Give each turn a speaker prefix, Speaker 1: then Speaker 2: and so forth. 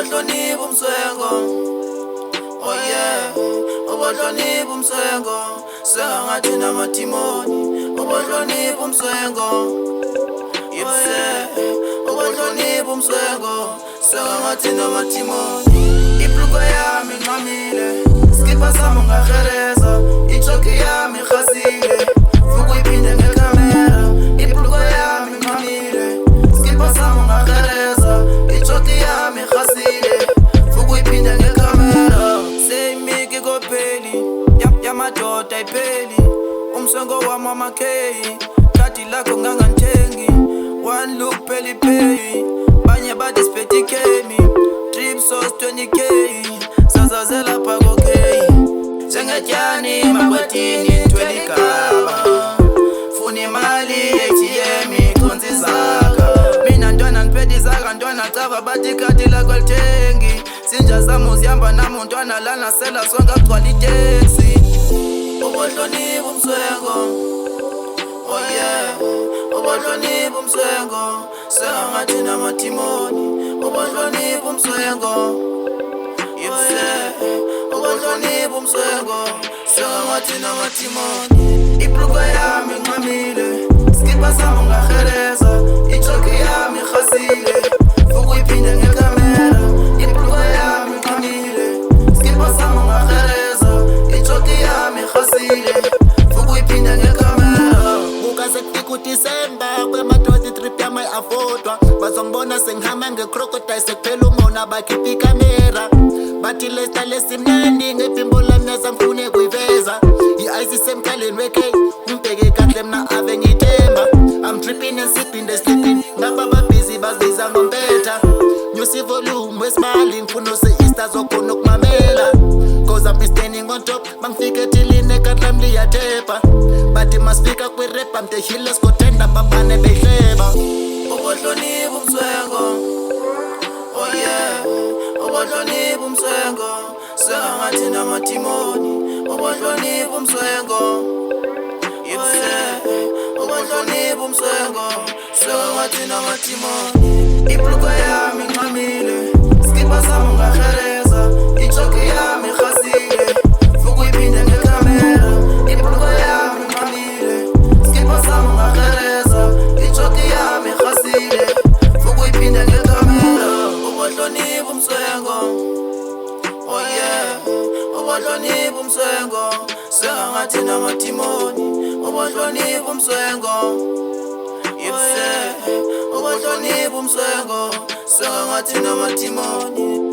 Speaker 1: Ubohlonipha umswengo, oh yeah. Ubohlonipha umswengo, sengathi namathimoni. Ubohlonipha umswengo, yeah. Ubohlonipha umswengo, sengathi namathimoni. Ibhulukwe yami nqamile, skipper sami ngahereza, ijoki yami khasile, vuka iphinde ngekhamera. Ibhulukwe yami nqamile, skipper sami ngahereza, ijoki yami khasile, vuka iphinde ngekhamera. Seyimiki kopheli, yamadoda ayipheli, umswengo wami wamakheyi, khadi lakho nganganthengi, one look pheli pay, banye bathi siphethe ikhemi, drip sauce 20k, sazazela phakokheyi, njengetyani makwetini ntwele igaba, funa imali ATM iconsi zaka, mina ntwana niphethe izaka, ntwana cava bathi ikhadi lakho alithengi, sinja zami uzihamba nami untwana lana sela sonke agcwala iteksi. Ubohlonipha umswengo, oh yeah. Ubohlonipha umswengo, sengathi namathimoni. Ubohlonipha umswengo, yeah. Ubohlonipha umswengo, sengathi namathimoni. Ibhulukwe yami nqamile, skipper sami ngahereza, ijoki yami khasile, vuka iphinde ngekhamera. Ibhulukwe yami nqamile, skipper sami ngahereza, ijoki yami khasile, vuka iphinde ngekhamera.
Speaker 2: Sekufika uDisemba kwemadoda itrip yami ayi-afodwa, bazongibona sengihamba nge-crocodile, sekuphela umona bakhipha ikamera, bathi lesta lesimnandi ngephimbo lami nezamfune kuyiveza, i-ice isemkhaleni wekhe umbheke kahle mna ave ngiyithemba. I'm tripping and sipping the sleeping, ngapha babhizi bazibiza ngompetha, nyusa ivolume wesimali ngifuna use-Easter zokhona ukumamela, cause I'm standing on top, mangifika ethilini ekati lami liyathepha, bathi masifika kwi-rap I'm the healers kotenda babane beyihleba.
Speaker 1: Ubohlonipha umswengo, oh yeah. Ubohlonipha umswengo, sengathi namathimoni. Ubohlonipha umswengo, yeah. Ubohlonipha umswengo, sengathi namathimoni. Ibhulukwe yami nqamile, skipper sami ngahereza, ijoki yami khasile, vuka iphinde ngekhamera. Ibhulukwe yami nqamile, skipper sami ngahereza, ijoki yami khasile, vuka iphinde ngekhamera. Ubohlonipha umswengo, oh yeah. Ubohlonipha umswengo, sengathi namathimoni. Ubohlonipha umswengo, yeah. Ubohlonipha umswengo, sengathi namathimoni.